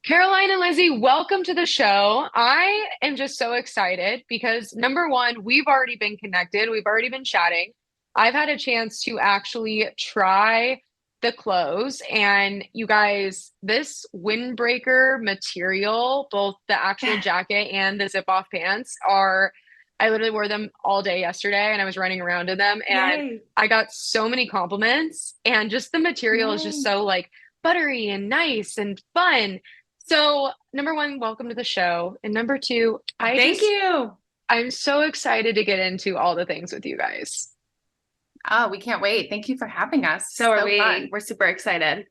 Caroline and Lizzy, welcome to the show. I am just so excited because number one, we've already been connected, we've already been chatting. I've had a chance to actually try the clothes, and you guys, this windbreaker material, both the actual jacket and the zip off pants, are. I literally wore them all day yesterday and I was running around in them and Yay. I got so many compliments, and just the material is just Yay. so like buttery and nice and fun. So, number one, welcome to the show. And number two, Thank you. I'm so excited to get into all the things with you guys. Oh, we can't wait. Thank you for having us. So are So we. fun. We're super excited.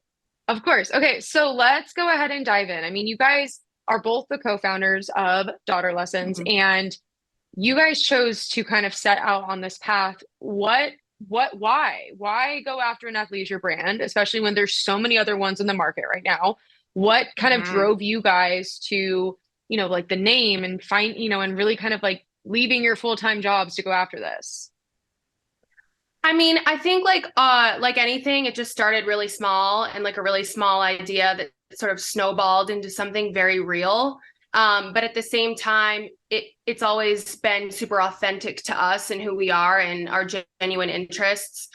Of course. Okay, so let's go ahead and dive in. I mean, you guys are both the co-founders of Daughter Lessons, Mhm. and you guys chose to kind of set out on this path. Why go after an athleisure brand, especially when there's so many other ones in the market right now? What kind of Mhm. drove you guys to, like the name and find, and really kind of like leaving your full-time jobs to go after this? I mean, I think like anything, it just started really small and like a really small idea that sort of snowballed into something very real. But at the same time, it's always been super authentic to us and who we are and our genuine interests.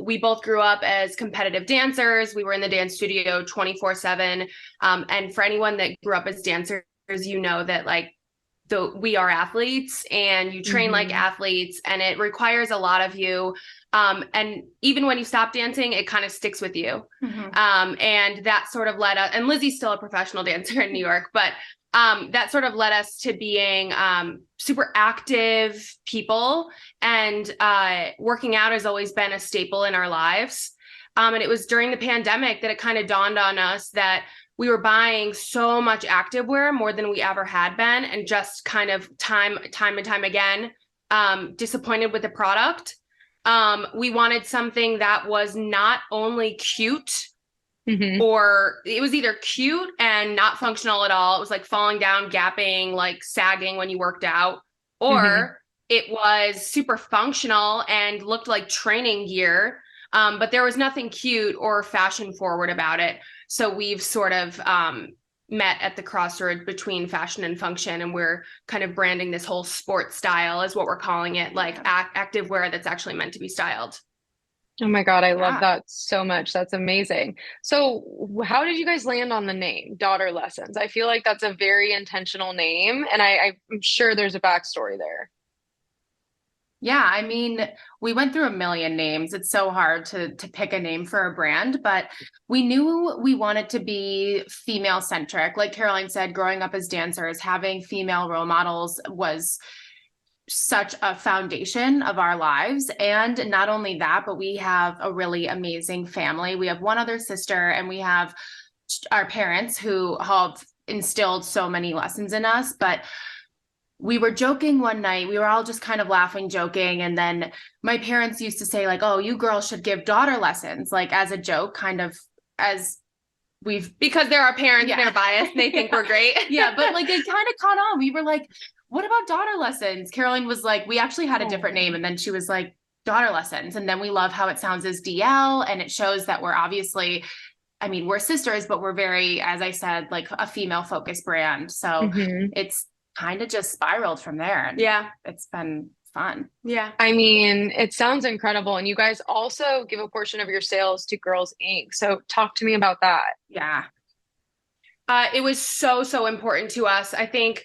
We both grew up as competitive dancers. We were in the dance studio 24/7. And for anyone that grew up as dancers, you know that like we are athletes and you train like Mhm. athletes and it requires a lot of you. And even when you stop dancing, it kind of sticks with you. Mhm. And that sort of led us, and Lizzy's still a professional dancer in New York, but that sort of led us to being super active people. And working out has always been a staple in our lives. And it was during the pandemic that it kind of dawned on us that we were buying so much activewear, more than we ever had been, and just kind of time and time again, disappointed with the product. We wanted something that was not only cute, Mhm. or it was either cute and not functional at all. It was like falling down, gapping, like sagging when you worked out, Mhm. or it was super functional and looked like training gear. But there was nothing cute or fashion forward about it. So we've sort of met at the crossroads between fashion and function, and we're kind of branding this whole sport style is what we're calling it, like active wear that's actually meant to be styled. Oh my God, I love Yeah. that so much. That's amazing. So, how did you guys land on the name Daughter Lessons? I feel like that's a very intentional name, and I'm sure there's a backstory there. Yeah, I mean, we went through a million names. It's so hard to pick a name for a brand, but we knew we wanted to be female centric. Like Caroline said, growing up as dancers, having female role models was such a foundation of our lives. And not only that, but we have a really amazing family. We have one other sister, and we have our parents who have instilled so many lessons in us. But we were joking one night. We were all just kind of laughing, joking. And then my parents used to say, like, oh, you girls should give daughter lessons, like as a joke, kind of as we've, Because they're our parents, Yeah. they're biased, they think we're great. yeah, but like it kind of caught on. We were like, what about daughter lessons? Caroline was like, we actually had a different name. And then she was like, daughter lessons. And then we love how it sounds as DL. And it shows that we're obviously, I mean, we're sisters, but we're very, as I said, like a female focused brand. So Hmm. it's kind of just spiraled from there. And Yeah. it's been fun. Yeah. I mean, it sounds incredible. And you guys also give a portion of your sales to Girls Inc. So, talk to me about that. Yeah. It was so important to us. I think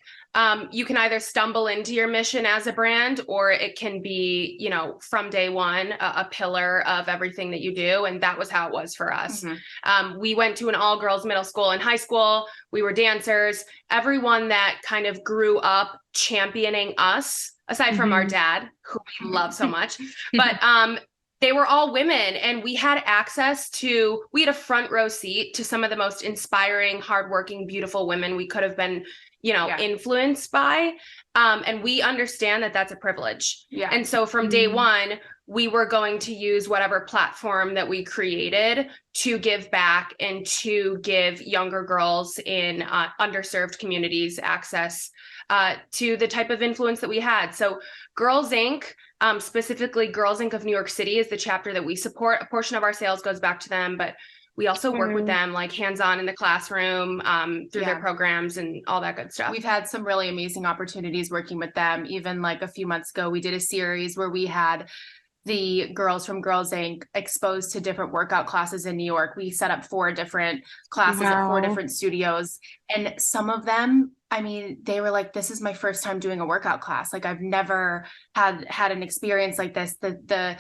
you can either stumble into your mission as a brand, or it can be, from day one, a pillar of everything that you do. And that was how it was for us. We went to an all-girls middle school and high school. We were dancers. Everyone that kind of grew up championing us, aside from our Mhm. dad, who we love so much, but they were all women, and we had a front row seat to some of the most inspiring, hardworking, beautiful women we could have been, Yeah. influenced by. And we understand that that's a privilege. Yeah. And so from day Mhm. one, we were going to use whatever platform that we created to give back and to give younger girls in underserved communities access to the type of influence that we had. So Girls Inc., specifically Girls Inc. of New York City, is the chapter that we support. A portion of our sales goes back to them, but we also work with them like hands-on in the classroom, through their programs and all that good stuff. We've had some really amazing opportunities working with them. Even like a few months ago, we did a series where we had the girls from Girls Inc. exposed to different workout classes in New York. We set up 4 different classes at 4 different studios. And some of them, I mean, they were like, this is my first time doing a workout class. Like I've never had an experience like this. The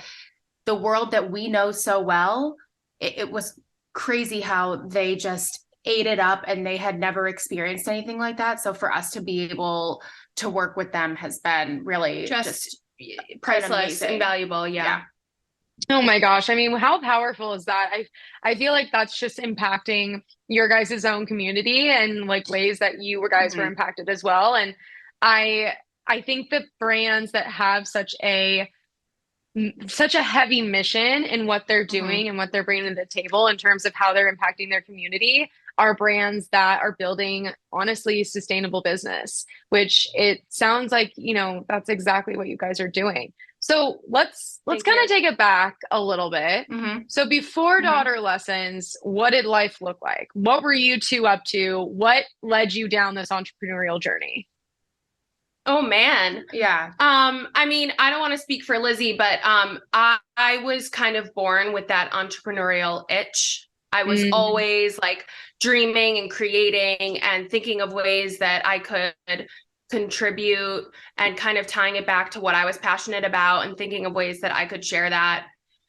world that we know so well, it was crazy how they just ate it up and they had never experienced anything like that. So for us to be able to work with them has been really just priceless and valuable. Yeah. Oh my gosh. I mean, how powerful is that? I feel like that's just impacting your guys' own community and like ways that you guys were impacted as well. And I think that brands that have such a heavy mission in what they're doing and what they're bringing to the table in terms of how they're impacting their community are brands that are building honestly sustainable business, which it sounds like, that's exactly what you guys are doing. So let's kind of take it back a little bit. So before daughter lessons, what did life look like? What were you two up to? What led you down this entrepreneurial journey? Oh man. Yeah. I mean, I don't want to speak for Lizzy, but I was kind of born with that entrepreneurial itch. I was always like dreaming and creating and thinking of ways that I could contribute and kind of tying it back to what I was passionate about and thinking of ways that I could share that.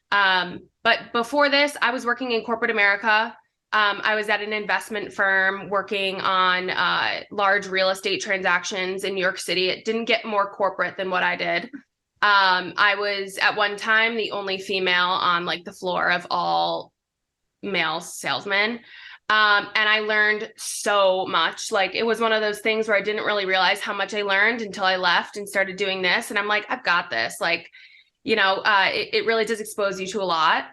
But before this, I was working in corporate America. I was at an investment firm working on large real estate transactions in New York City. It didn't get more corporate than what I did. I was at one time the only female on like the floor of all male salesmen. And I learned so much. Like it was one of those things where I didn't really realize how much I learned until I left and started doing this. And I'm like, I've got this. Like, it really does expose you to a lot.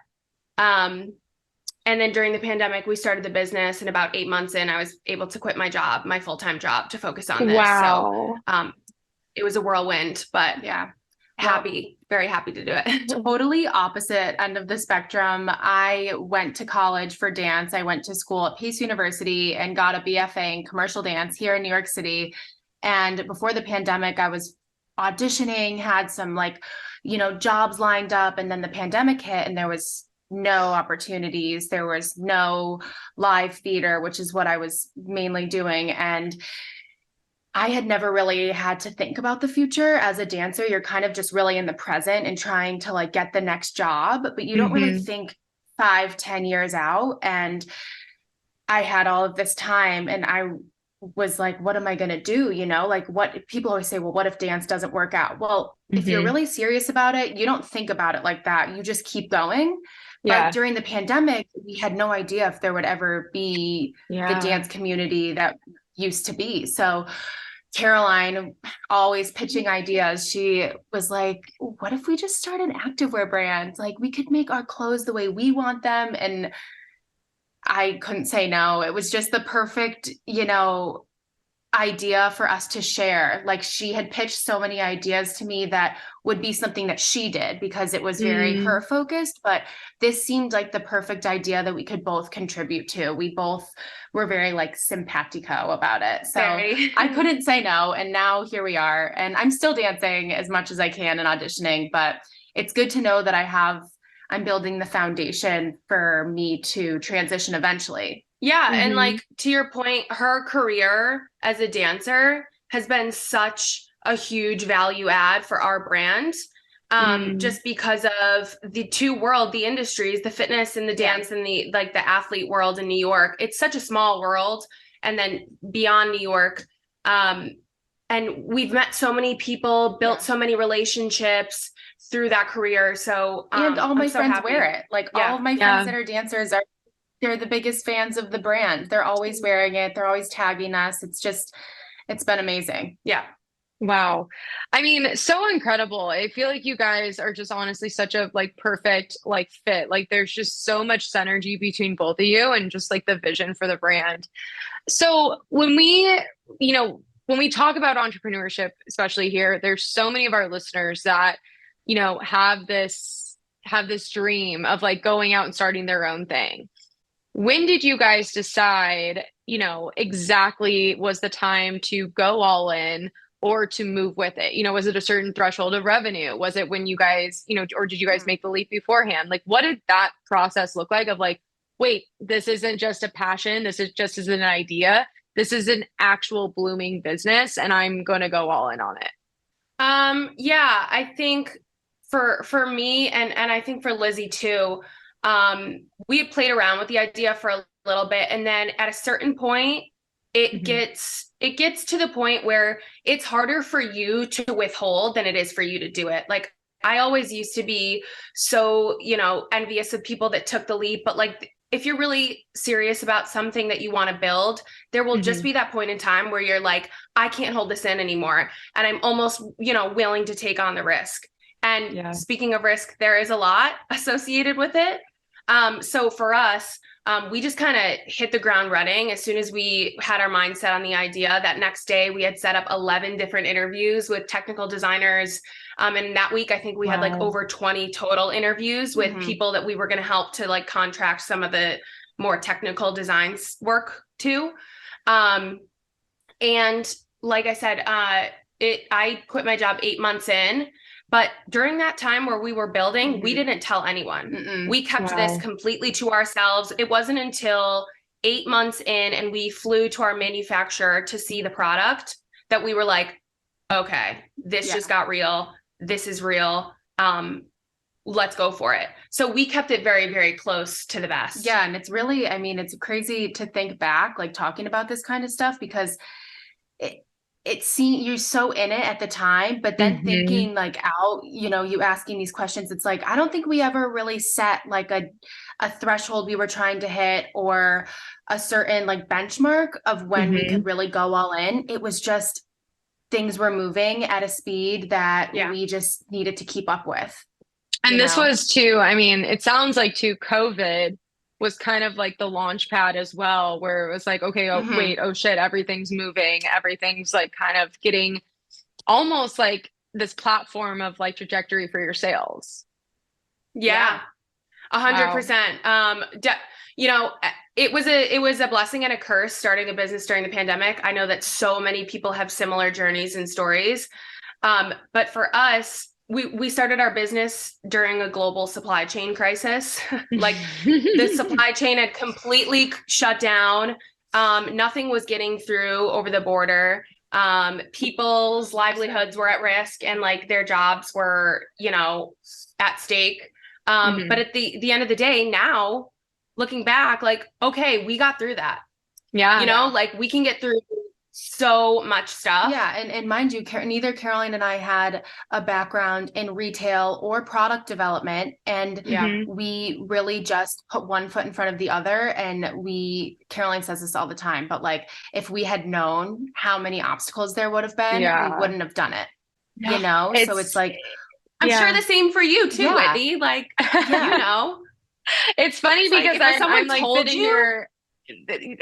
And then during the pandemic, we started the business, and about 8 months in, I was able to quit my job, my full-time job, to focus on this. Wow. So it was a whirlwind, but yeah, very happy to do it. Totally opposite end of the spectrum. I went to college for dance. I went to school at Pace University and got a BFA in commercial dance here in New York City. And before the pandemic, I was auditioning, had some jobs lined up, and then the pandemic hit and there was no opportunities. There was no live theater, which is what I was mainly doing. And I had never really had to think about the future as a dancer. You're kind of just really in the present and trying to get the next job, but you don't really think 5-10 years out. And I had all of this time and I was like, what am I going to do? What people always say, well, what if dance doesn't work out? Well, if you're really serious about it, you don't think about it like that. You just keep going. Yeah. But during the pandemic, we had no idea if there would ever be the dance community that used to be. So Caroline, always pitching ideas, she was like, what if we just start an activewear brand? Like we could make our clothes the way we want them. And I couldn't say no. It was just the perfect, idea for us to share. Like she had pitched so many ideas to me that would be something that she did because it was very her focused, but this seemed like the perfect idea that we could both contribute to. We both were very simpatico about it. So I couldn't say no. And now here we are. And I'm still dancing as much as I can and auditioning, but it's good to know that I'm building the foundation for me to transition eventually. Yeah. And to your point, her career as a dancer has been such a huge value add for our brand. Just because of the the industries, the fitness and the dance and the athlete world in New York. It's such a small world. And then beyond New York, and we've met so many people, built so many relationships through that career. So, and all my friends wear it. All of my friends that are dancers they're the biggest fans of the brand. They're always wearing it. They're always tagging us. It's been amazing. Yeah. Wow. I mean, so incredible. I feel like you guys are just honestly such a perfect fit. There's just so much synergy between both of you and just the vision for the brand. So when we talk about entrepreneurship, especially here, there's so many of our listeners that, have this dream of going out and starting their own thing. when did you guys decide, exactly was the time to go all in or to move with it? Was it a certain threshold of revenue? Was it when you guys, or did you guys make the leap beforehand? Like, what did that process look like of like, wait, this isn't just a passion. This is just as an idea. This is an actual blooming business, and I'm going to go all in on it. Yeah, I think for me and I think for Lizzy too, we had played around with the idea for a little bit, and then at a certain point, it gets to the point where it's harder for you to withhold than it is for you to do it. Like I always used to be so, envious of people that took the leap, but like if you're really serious about something that you want to build, there will just be that point in time where you're like, I can't hold this in anymore. And I'm almost, willing to take on the risk. And speaking of risk, there is a lot associated with it. So for us, we just kind of hit the ground running as soon as we had our mindset on the idea. That next day we had set up 11 different interviews with technical designers. And that week, I think we had like over 20 total interviews with people that we were going to help to like contract some of the more technical designs work too. And like I said, I quit my job 8 months in. But during that time where we were building, we didn't tell anyone. We kept this completely to ourselves. It wasn't until 8 months in and we flew to our manufacturer to see the product that we were like, okay, this just got real. This is real. Let's go for it. So we kept it very, very close to the vest. Yeah. And it's really, I mean, it's crazy to think back, like talking about this kind of stuff, because you're so in it at the time, but then thinking like out, you asking these questions, it's like, I don't think we ever really set like a threshold we were trying to hit or a certain like benchmark of when we could really go all in. It was just things were moving at a speed that we just needed to keep up with. And this was too, I mean, it sounds like too, COVID was kind of like the launch pad as well, where it was like, okay, wait, oh shit, everything's moving. Everything's like kind of getting almost like this platform of like trajectory for your sales. Yeah. 100%. It was a blessing and a curse starting a business during the pandemic. I know that so many people have similar journeys and stories. But for us, we started our business during a global supply chain crisis. Like the supply chain had completely shut down. Nothing was getting through over the border. People's livelihoods were at risk and like their jobs were, at stake. But at the end of the day, now looking back, like, okay, we got through that. Yeah. Like we can get through so much stuff. Yeah. And mind you, neither Caroline and I had a background in retail or product development. And we really just put one foot in front of the other. And Caroline says this all the time, but like, if we had known how many obstacles there would have been, we wouldn't have done it, So it's like, I'm sure the same for you too, Whitney. Like, It's funny it's because like, I'm like told sitting here.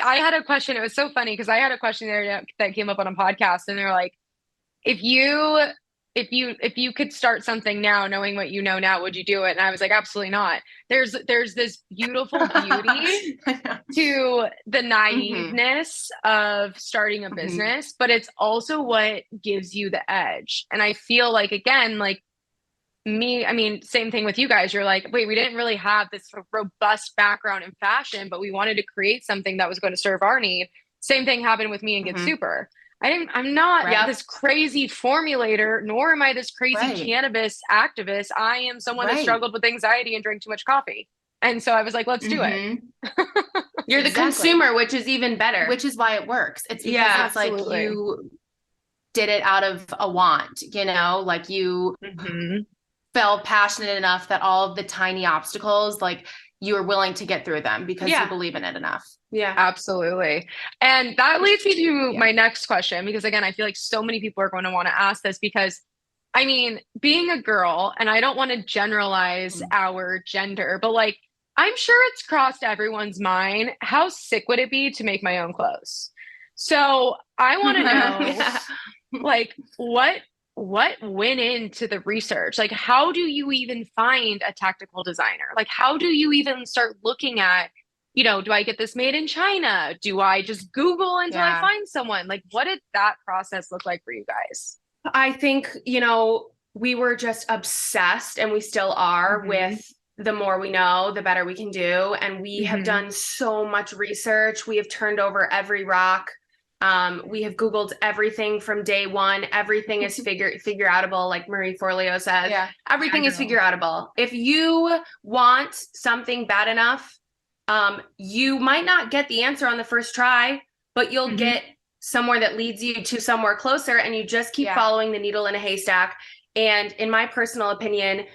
I had a question. It was so funny because I had a question there that came up on a podcast, and they're like, if you could start something now, knowing what you know now, would you do it? And I was like, absolutely not. There's this beautiful beauty to the naiveness of starting a business, but it's also what gives you the edge. And I feel like, again, like same thing with you guys. You're like, wait, we didn't really have this robust background in fashion, but we wanted to create something that was going to serve our need. Same thing happened with me and Get Super. I'm not this crazy formulator, nor am I this crazy cannabis activist. I am someone that struggled with anxiety and drank too much coffee. And so I was like, let's do it. You're the consumer, which is even better. Which is why it works. It's because it's like you did it out of a want, like you felt passionate enough that all of the tiny obstacles, like you were willing to get through them because you believe in it enough. Yeah, absolutely. And that leads me to my next question, because again, I feel like so many people are going to want to ask this because I mean, being a girl, and I don't want to generalize our gender, but like, I'm sure it's crossed everyone's mind. How sick would it be to make my own clothes? So I want to know, like, what went into the research? Like, how do you even find a tactical designer? Like, how do you even start looking at do I get this made in China? Do I just Google until I find someone? Like, what did that process look like for you guys? I think, we were just obsessed, and we still are, with the more we know, the better we can do. And we have done so much research. We have turned over every rock. We have Googled everything from day one. Everything is figure outable, like Marie Forleo says. Yeah. Everything is figure outable. If you want something bad enough, you might not get the answer on the first try, but you'll get somewhere that leads you to somewhere closer, and you just keep following the needle in a haystack. And in my personal opinion,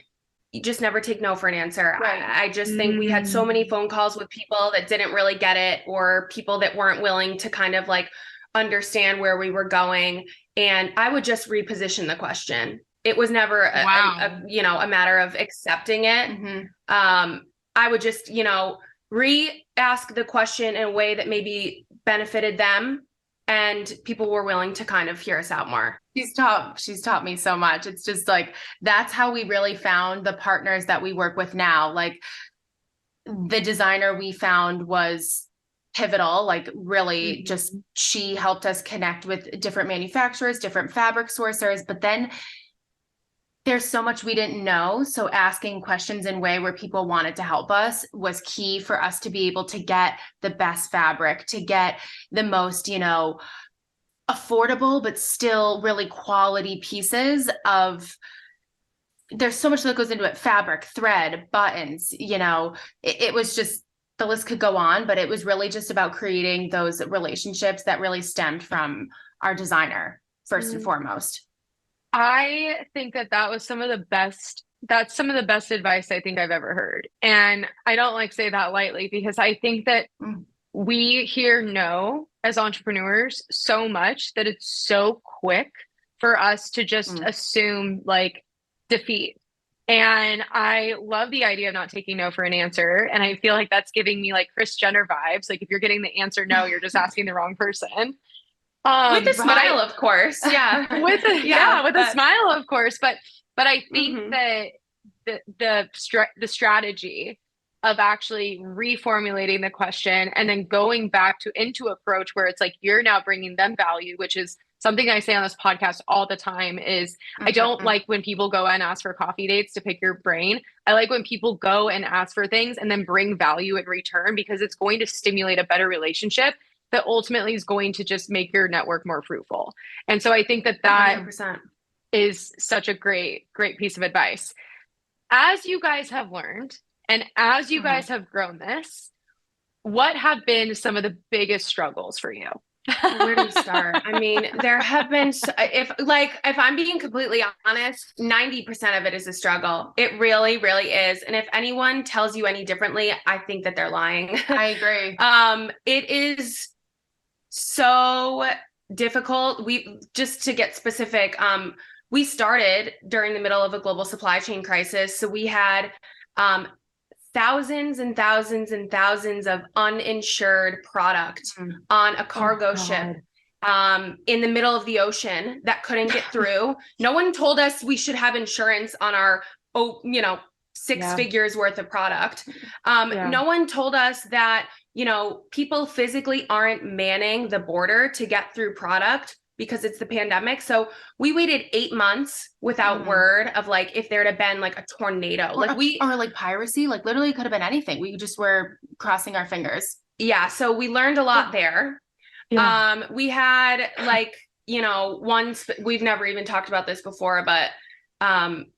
you just never take no for an answer. Right. I just think we had so many phone calls with people that didn't really get it, or people that weren't willing to kind of like understand where we were going. And I would just reposition the question. It was never a matter of accepting it. I would just, re-ask the question in a way that maybe benefited them, and people were willing to kind of hear us out more. She's taught me so much. It's just like, that's how we really found the partners that we work with now. Like, the designer we found was pivotal, like really just, she helped us connect with different manufacturers, different fabric sourcers, but then there's so much we didn't know. So asking questions in a way where people wanted to help us was key for us to be able to get the best fabric, to get the most, affordable, but still really quality pieces of, there's so much that goes into it: fabric, thread, buttons, it was just, the list could go on, but it was really just about creating those relationships that really stemmed from our designer first and foremost. I think that was some of the best advice I think I've ever heard. And I don't say that lightly, because I think that we hear no as entrepreneurs so much that it's so quick for us to just assume defeat. And I love the idea of not taking no for an answer. And I feel like that's giving me Kris Jenner vibes. Like, if you're getting the answer no, you're just asking the wrong person. With a smile, of course. Yeah. with a smile, of course. But I think that the strategy of actually reformulating the question and then going back into approach where it's you're now bringing them value, which is something I say on this podcast all the time, is I don't like when people go and ask for coffee dates to pick your brain. I like when people go and ask for things and then bring value in return, because it's going to stimulate a better relationship that ultimately is going to just make your network more fruitful. And so I think that 100%. Is such a great piece of advice. As you guys have learned, and as you guys have grown this, what have been some of the biggest struggles for you? Where do you start? I mean, there have been, if I'm being completely honest, 90% of it is a struggle. It really, really is. And if anyone tells you any differently, I think that they're lying. I agree. It is so difficult. Just to get specific, we started during the middle of a global supply chain crisis. So we had thousands and thousands and thousands of uninsured product on a cargo ship in the middle of the ocean that couldn't get through. No one told us we should have insurance on our, six figures worth of product. No one told us that, people physically aren't manning the border to get through product because it's the pandemic. So we waited 8 months without word of if there'd have been a tornado, or piracy, literally could have been anything. We just were crossing our fingers. Yeah. So we learned a lot there. Yeah. We had we've never even talked about this before, but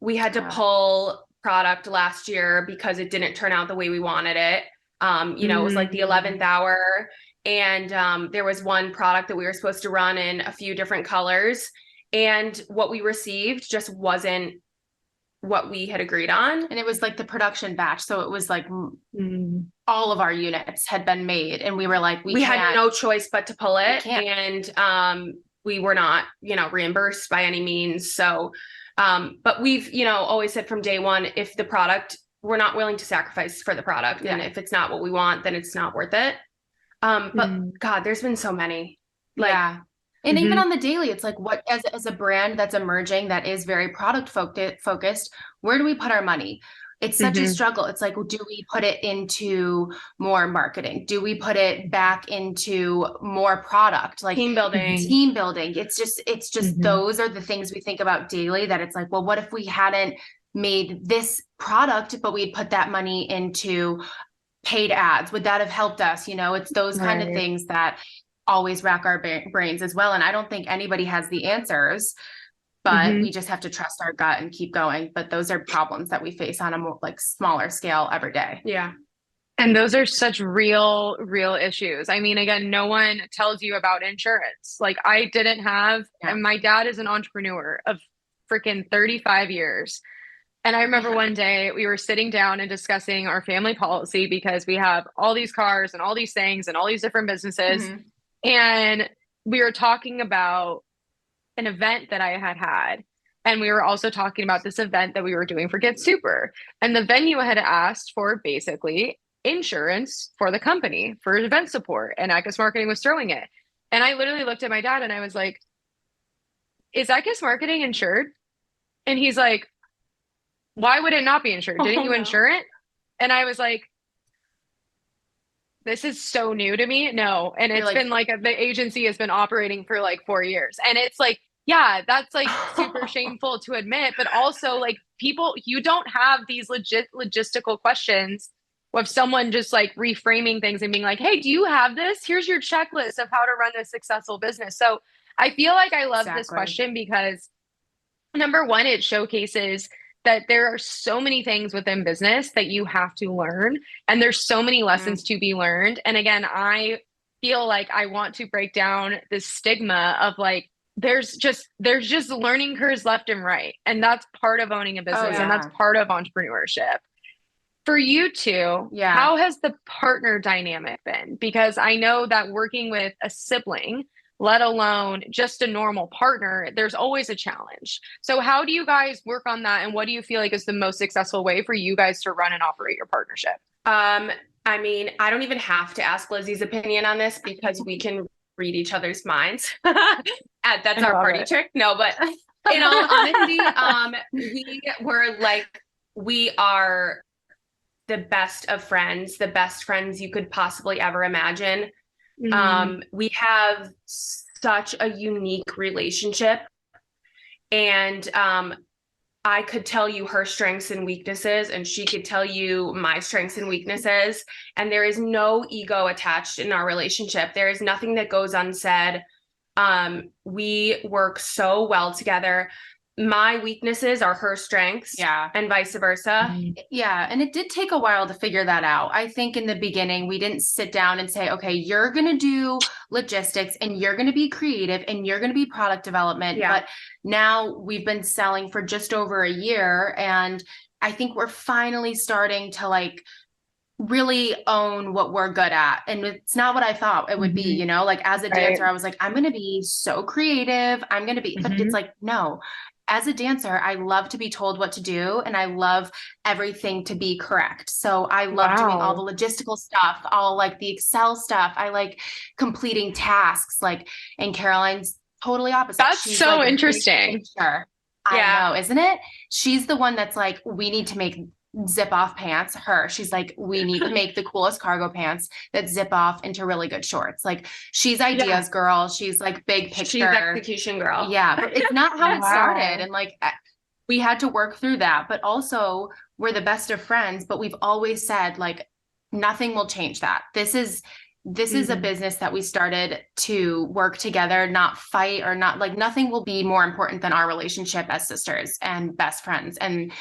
we had to pull product last year because it didn't turn out the way we wanted it. It was the 11th hour. And there was one product that we were supposed to run in a few different colors, and what we received just wasn't what we had agreed on. And it was the production batch. So it was all of our units had been made, and we were we had no choice but to pull it. And we were not, reimbursed by any means. So, but we've, always said from day one, if the product, we're not willing to sacrifice for the product. And if it's not what we want, then it's not worth it. But God, there's been so many. And even on the daily, it's what, as a brand that's emerging, that is very product focused, where do we put our money? It's such a struggle. It's like, well, do we put it into more marketing? Do we put it back into more product, like Team building? It's just those are the things we think about daily, that it's like, well, what if we hadn't made this product, but we'd put that money into paid ads? Would that have helped us? It's those kind of things that always rack our brains as well. And I don't think anybody has the answers, but we just have to trust our gut and keep going. But those are problems that we face on a more like smaller scale every day. Yeah. And those are such real issues. I mean, again, no one tells you about insurance. Like I didn't have, and my dad is an entrepreneur of freaking 35 years. And I remember one day we were sitting down and discussing our family policy because we have all these cars and all these things and all these different businesses. And we were talking about an event that I had. And we were also talking about this event that we were doing for Get Super. And the venue had asked for basically insurance for the company for event support. And Akis Marketing was throwing it. And I literally looked at my dad and I was like, is Akis Marketing insured? And he's like, why would it not be insured? Didn't you insure it? And I was like, this is so new to me. No. And it's been like the agency has been operating for like 4 years. And it's like, yeah, that's like super shameful to admit, but also like people, you don't have these logistical questions of someone just like reframing things and being like, hey, do you have this? Here's your checklist of how to run a successful business. So I feel like I love this question because number one, it showcases that there are so many things within business that you have to learn. And there's so many lessons to be learned. And again, I feel like I want to break down this stigma of like, there's just learning curves left and right. And that's part of owning a business and that's part of entrepreneurship. For you two, how has the partner dynamic been? Because I know that working with a sibling, let alone just a normal partner, there's always a challenge. So how do you guys work on that? And what do you feel like is the most successful way for you guys to run and operate your partnership? I mean, I don't even have to ask Lizzy's opinion on this because we can read each other's minds. That's our party trick. No, but in all honesty, we are the best of friends, the best friends you could possibly ever imagine. We have such a unique relationship, and I could tell you her strengths and weaknesses, and she could tell you my strengths and weaknesses. And there is no ego attached in our relationship. There is nothing that goes unsaid. We work so well together. My weaknesses are her strengths, and vice versa. Yeah. And it did take a while to figure that out. I think in the beginning, we didn't sit down and say, okay, you're going to do logistics and you're going to be creative and you're going to be product development. But now we've been selling for just over a year. And I think we're finally starting to like really own what we're good at. And it's not what I thought it would be, like as a dancer, I was like, I'm going to be so creative. I'm going to be, but it's like, no. As a dancer, I love to be told what to do and I love everything to be correct. So I love doing all the logistical stuff, all like the Excel stuff. I like completing tasks, and Caroline's totally opposite. That's She's so like interesting. I know, isn't it? She's the one that's like, we need to make zip off pants. She's like, we need to make the coolest cargo pants that zip off into really good shorts. Like she's ideas girl. She's like big picture. She's execution girl. Yeah. But it's not how it started. And like, we had to work through that, but also we're the best of friends, but we've always said like, nothing will change that. This is a business that we started to work together, not fight or not like nothing will be more important than our relationship as sisters and best friends. And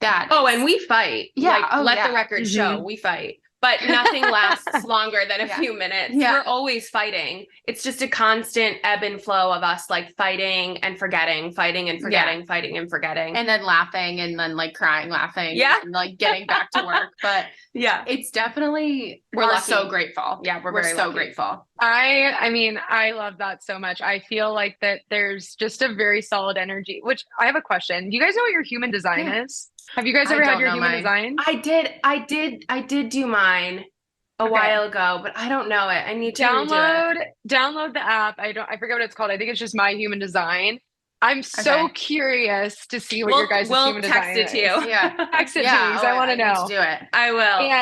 and we fight. Let the record show we fight, but nothing lasts longer than a few minutes. We're always fighting. It's just a constant ebb and flow of us like fighting and forgetting, fighting and forgetting, fighting and forgetting. And then laughing and then like crying, laughing and like getting back to work. But it's definitely, we're so grateful. Yeah, we're so grateful. I mean, I love that so much. I feel like that there's just a very solid energy, which I have a question. Do you guys know what your human design is? Have you guys ever had your human design? I did do mine a while ago, but I don't know it. I need to download the app. I forget what it's called. I think it's just My Human Design. I'm so Okay. curious to see what your guys' human design text it to is. you. Yeah. Text it to me because I want to need know. to do it. I will.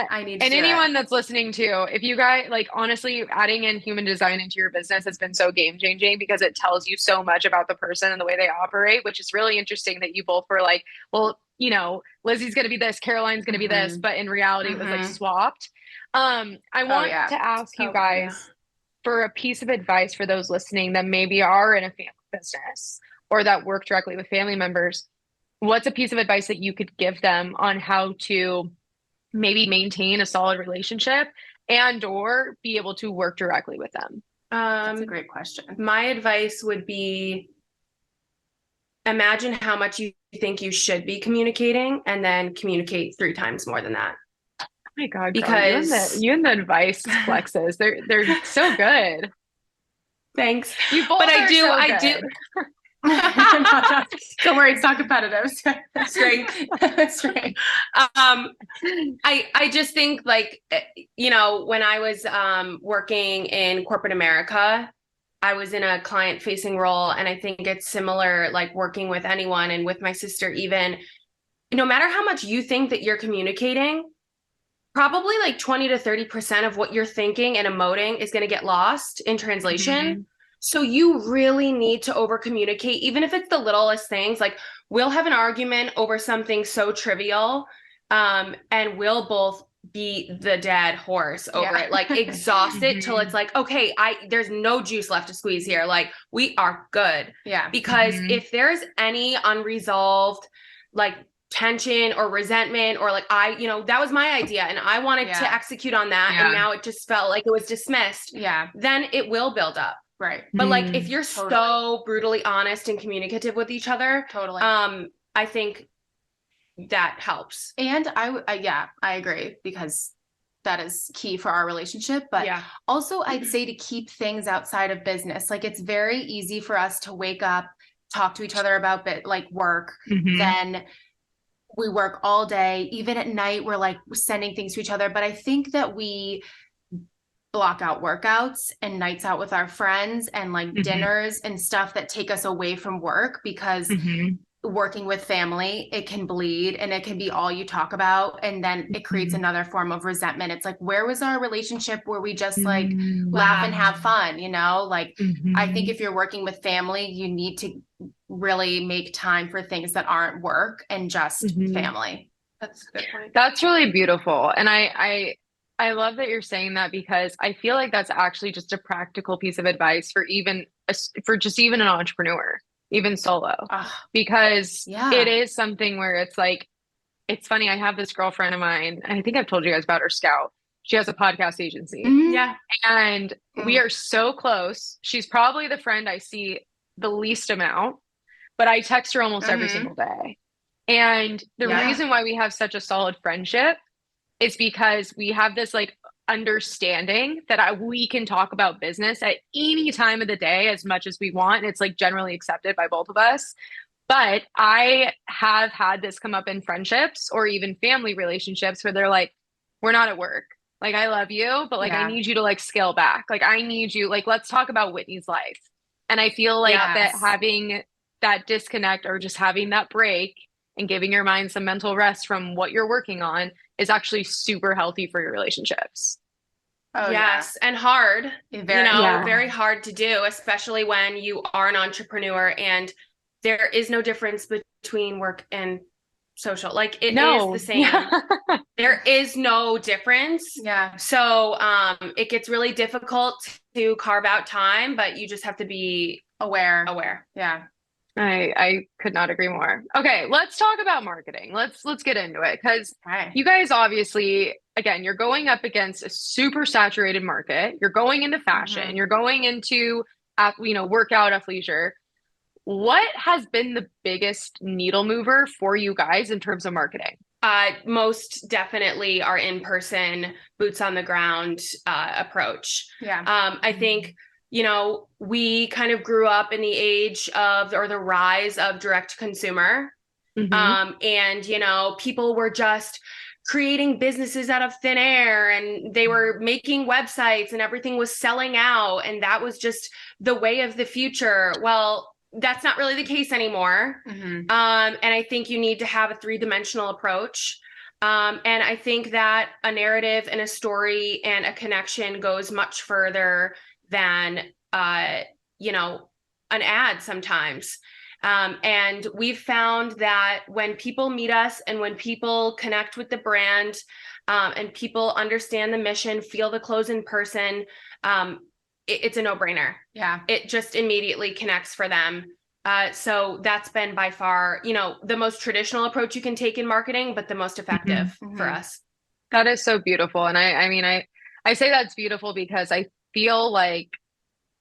I need to And do anyone it. that's listening to, if you guys like, honestly, adding in human design into your business has been so game changing because it tells you so much about the person and the way they operate, which is really interesting that you both were like, well, you know, Lizzy's going to be this, Caroline's going to be this, but in reality, it was like swapped. I want to ask you guys for a piece of advice for those listening that maybe are in a family business or that work directly with family members. What's a piece of advice that you could give them on how to maybe maintain a solid relationship and or be able to work directly with them? That's a great question. My advice would be imagine how much you think you should be communicating and then communicate 3 times more than that. Oh my God, because girl, you and the advice flexes, they're so good. Thanks. You both but are I so do. Don't worry, it's not competitive. Strength. Strength. I just think like, you know, when I was working in corporate America, I was in a client facing role. And I think it's similar, like working with anyone and with my sister, even no matter how much you think that you're communicating, probably like 20 to 30% of what you're thinking and emoting is going to get lost in translation. So you really need to over communicate, even if it's the littlest things. Like we'll have an argument over something so trivial, and we'll both be the dead horse over it, like exhausted till it's like, okay, there's no juice left to squeeze here. Like we are good. Yeah. Because if there's any unresolved, like tension or resentment or like that was my idea and I wanted to execute on that and now it just felt like it was dismissed, then it will build up. Right. But like if you're so brutally honest and communicative with each other, I think that helps. And I agree because that is key for our relationship. But also I'd say to keep things outside of business. Like it's very easy for us to wake up, talk to each other about like work, then we work all day, even at night, we're like sending things to each other. But I think that we block out workouts and nights out with our friends and like dinners and stuff that take us away from work because working with family, it can bleed and it can be all you talk about. And then it creates another form of resentment. It's like, where was our relationship where we just like laugh and have fun, you know? Like, I think if you're working with family, you need to really make time for things that aren't work and just family. That's a good point. That's really beautiful. And I love that you're saying that because I feel like that's actually just a practical piece of advice for even an entrepreneur, even solo, because it is something where it's like, it's funny. I have this girlfriend of mine, and I think I've told you guys about her, Scout. She has a podcast agency. Yeah. And we are so close. She's probably the friend I see the least amount, but I text her almost every single day. And the reason why we have such a solid friendship is because we have this like understanding that we can talk about business at any time of the day as much as we want. And it's like generally accepted by both of us. But I have had this come up in friendships or even family relationships where they're like, we're not at work. Like, I love you, but like, I need you to like scale back. Like, I need you, like, let's talk about Whitney's life. And I feel like that having that disconnect or just having that break and giving your mind some mental rest from what you're working on is actually super healthy for your relationships. Yes. And hard, very hard to do, especially when you are an entrepreneur and there is no difference between work and social. Like it is the same. There is no difference. Yeah. So it gets really difficult to carve out time, but you just have to be aware. Yeah. I could not agree more. Okay, let's talk about marketing. Let's get into it because you guys obviously, again, you're going up against a super saturated market. You're going into fashion. You're going into workout, athleisure. What has been the biggest needle mover for you guys in terms of marketing? Most definitely our in-person, boots on the ground approach. Yeah. I think we kind of grew up in the age of, or the rise of direct to consumer. And, people were just creating businesses out of thin air and they were making websites and everything was selling out. And that was just the way of the future. Well, that's not really the case anymore. And I think you need to have a 3-dimensional approach. And I think that a narrative and a story and a connection goes much further than, you know, an ad sometimes. And we've found that when people meet us and when people connect with the brand, and people understand the mission, feel the clothes in person, it's a no-brainer. Yeah. It just immediately connects for them. So that's been by far, you know, the most traditional approach you can take in marketing, but the most effective for us. That is so beautiful. And I mean, I say that's beautiful because I feel like,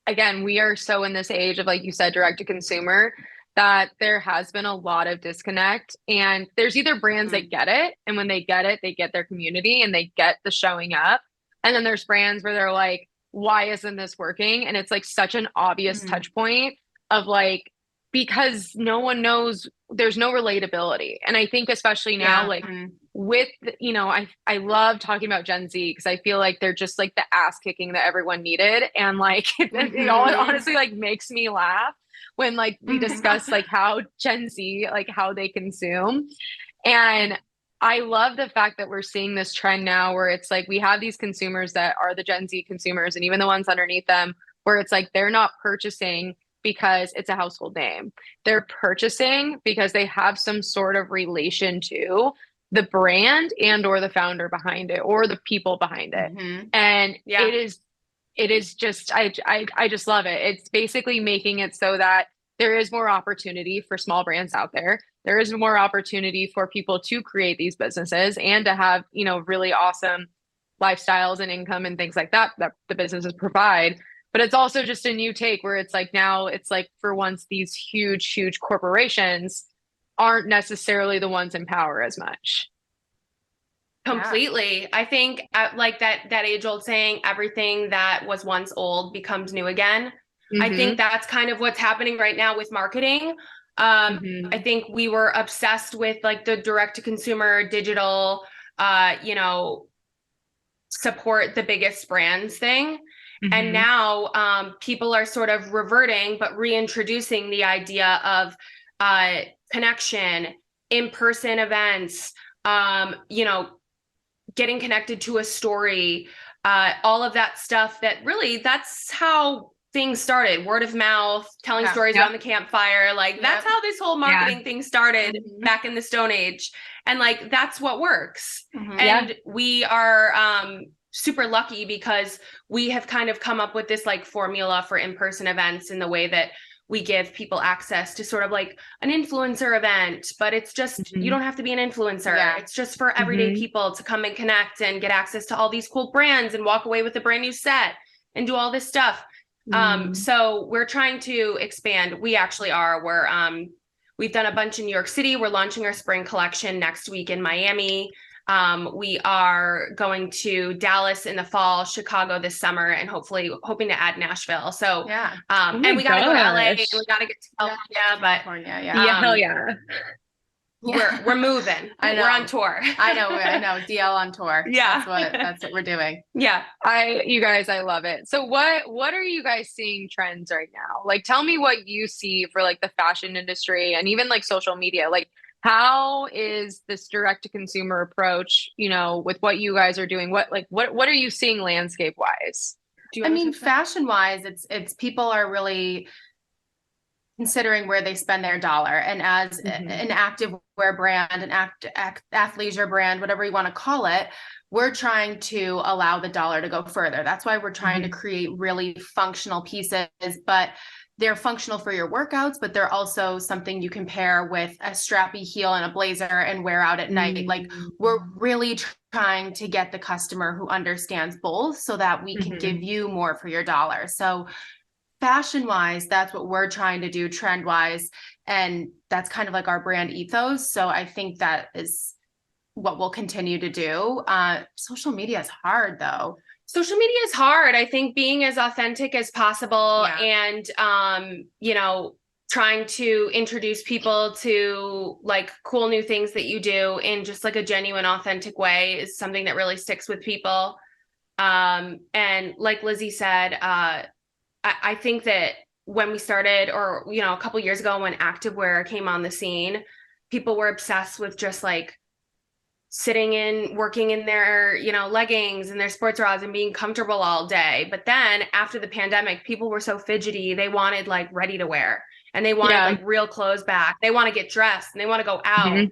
again, we are so in this age of, like you said, direct to consumer, that there has been a lot of disconnect. And there's either brands that get it, and when they get it, they get their community and they get the showing up. And then there's brands where they're like, why isn't this working? And it's like such an obvious touch point of like, because no one knows, there's no relatability. And I think especially now, like with, you know, I love talking about Gen Z because I feel like they're just like the ass kicking that everyone needed. And like, it all honestly like makes me laugh when like we discuss like how Gen Z, like how they consume. And I love the fact that we're seeing this trend now where it's like we have these consumers that are the Gen Z consumers, and even the ones underneath them, where it's like they're not purchasing because it's a household name. They're purchasing because they have some sort of relation to the brand and or the founder behind it or the people behind it. And it is just I just love it. It's basically making it so that there is more opportunity for small brands out there. There is more opportunity for people to create these businesses and to have, you know, really awesome lifestyles and income and things like that that the businesses provide. But it's also just a new take where it's like now it's like for once these huge corporations aren't necessarily the ones in power as much. Completely. I think like that age old saying, everything that was once old becomes new again. I think that's kind of what's happening right now with marketing. I think we were obsessed with like the direct to consumer digital, you know, support the biggest brands thing. And now people are sort of reverting, but reintroducing the idea of connection, in-person events, you know, getting connected to a story, all of that stuff that really, that's how things started. Word of mouth, telling stories around the campfire. Like that's how this whole marketing thing started back in the Stone Age. And like, that's what works. And we are super lucky because we have kind of come up with this like formula for in-person events in the way that we give people access to sort of like an influencer event, but it's just, you don't have to be an influencer. It's just for everyday people to come and connect and get access to all these cool brands and walk away with a brand new set and do all this stuff. So we're trying to expand. We actually are. We've done a bunch in New York City. We're launching our spring collection next week in Miami. We are going to Dallas in the fall, Chicago this summer, and hoping to add Nashville. So, and we got to go to LA and we got to get to California, hell yeah. We're moving. We're on tour. I know. DL on tour. Yeah. That's what we're doing. Yeah. You guys, I love it. So what are you guys seeing trends right now? Like, tell me what you see for like the fashion industry and even like social media. Like, how is this direct to consumer approach, you know, with what you guys are doing? What are you seeing landscape wise? I mean, fashion wise, it's people are really considering where they spend their dollar. And as an activewear brand, an athleisure brand, whatever you want to call it, we're trying to allow the dollar to go further. That's why we're trying to create really functional pieces, but they're functional for your workouts, but they're also something you can pair with a strappy heel and a blazer and wear out at night. Like we're really trying to get the customer who understands both so that we can give you more for your dollar. So fashion wise, that's what we're trying to do trend wise. And that's kind of like our brand ethos. So I think that is what we'll continue to do. Social media is hard though. Social media is hard. I think being as authentic as possible and, you know, trying to introduce people to like cool new things that you do in just like a genuine, authentic way is something that really sticks with people. And like Lizzy said, I think that when we started, or, you know, a couple years ago when activewear came on the scene, people were obsessed with just like working in their, you know, leggings and their sports bras and being comfortable all day. But then after the pandemic, people were so fidgety. They wanted like ready to wear, and they wanted like real clothes back. They want to get dressed and they want to go out.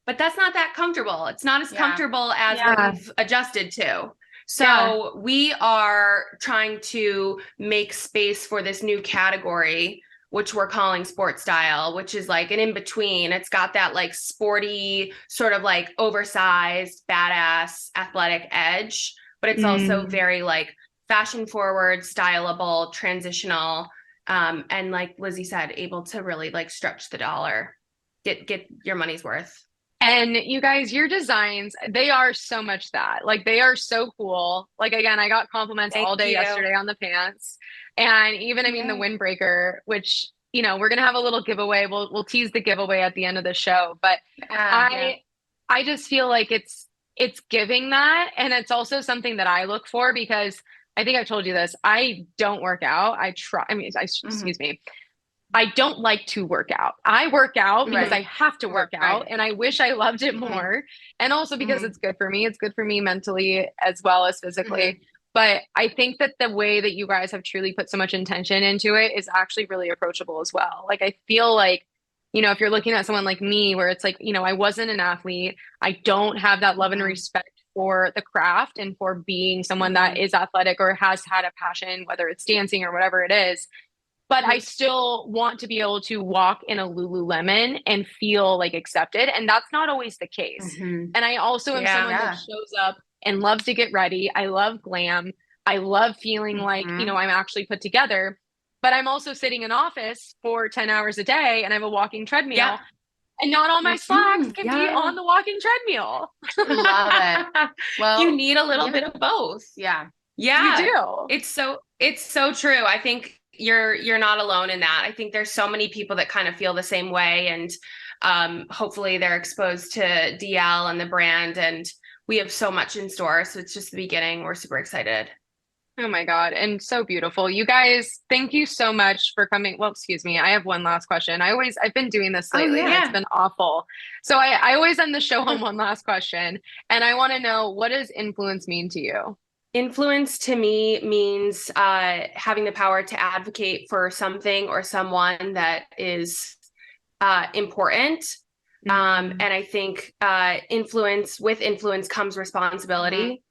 But that's not that comfortable. It's not as comfortable as what we've adjusted to. So we are trying to make space for this new category, which we're calling sport style, which is like an in-between. It's got that like sporty, sort of like oversized, badass, athletic edge, but it's also very like fashion forward, stylable, transitional, and like Lizzy said, able to really like stretch the dollar, get your money's worth. And you guys, your designs, they are so much that. Like, they are so cool. Like, again, I got compliments all day yesterday on the pants. And even, I mean, the windbreaker, which, you know, we're going to have a little giveaway. We'll tease the giveaway at the end of the show. But I just feel like it's giving that. And it's also something that I look for, because I think I told you this. I don't work out. Excuse me. I don't like to work out. I work out because I have to work out, and I wish I loved it more. And also because it's good for me. It's good for me mentally as well as physically. But I think that the way that you guys have truly put so much intention into it is actually really approachable as well. Like, I feel like, you know, if you're looking at someone like me, where it's like, you know, I wasn't an athlete, I don't have that love and respect for the craft and for being someone that is athletic or has had a passion, whether it's dancing or whatever it is. But I still want to be able to walk in a Lululemon and feel like accepted. And that's not always the case. And I also am someone that shows up and loves to get ready. I love glam. I love feeling like, you know, I'm actually put together. But I'm also sitting in office for 10 hours a day, and I have a walking treadmill. And not all my slacks can be on the walking treadmill. Love it. Well, you need a little bit of both. Yeah. You do. It's so true. I think you're not alone in that. I think there's so many people that kind of feel the same way, and hopefully they're exposed to DL and the brand, and we have so much in store. So it's just the beginning. We're super excited. Oh my God. And so beautiful. You guys, thank you so much for coming. Well, excuse me. I have one last question. I've been doing this lately and it's been awful. So I always end the show on one last question. And I want to know, what does influence mean to you? Influence to me means having the power to advocate for something or someone that is important. And I think with influence comes responsibility.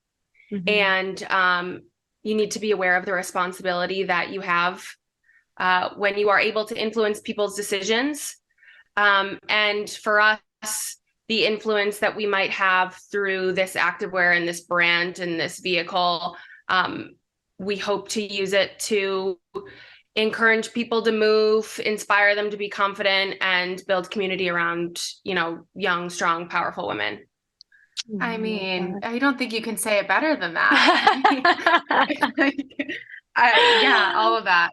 And you need to be aware of the responsibility that you have when you are able to influence people's decisions. And for us, the influence that we might have through this activewear and this brand and this vehicle, we hope to use it to encourage people to move, inspire them to be confident, and build community around, you know, young, strong, powerful women. I mean, I don't think you can say it better than that. Yeah, all of that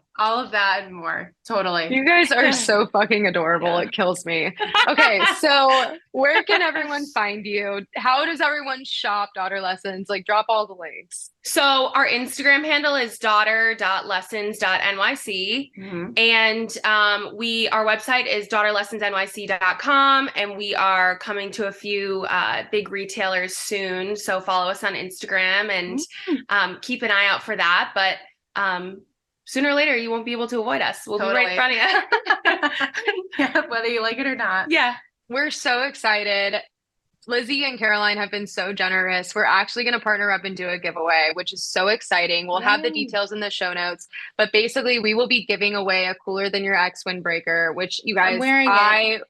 and more. Totally. You guys are so fucking adorable. It kills me. Okay, so where can everyone find you? How does everyone shop Daughter Lessons? Like, drop all the links. So our Instagram handle is daughter.lessons.nyc. And our website is daughterlessonsnyc.com, and we are coming to a few big retailers soon. So follow us on Instagram and keep an eye out for that. But sooner or later, you won't be able to avoid us. We'll be right in front of you. Whether you like it or not. Yeah. We're so excited. Lizzy and Caroline have been so generous. We're actually going to partner up and do a giveaway, which is so exciting. We'll have the details in the show notes, but basically we will be giving away a Cooler Than Your Ex windbreaker, which you guys, I'm wearing it.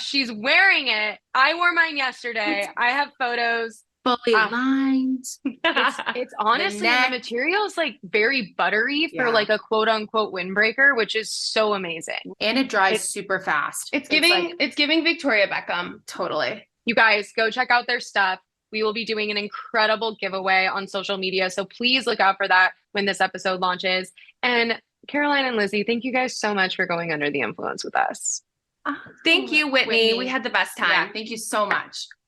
She's wearing it. I wore mine yesterday. I have photos. Fully lined. It's honestly, the material is like very buttery for like a quote unquote windbreaker, which is so amazing. And it dries super fast. It's giving Victoria Beckham. Totally. You guys go check out their stuff. We will be doing an incredible giveaway on social media. So please look out for that when this episode launches. And Caroline and Lizzy, thank you guys so much for going under the influence with us. Thank you, Whitney. We had the best time. Yeah, thank you so much.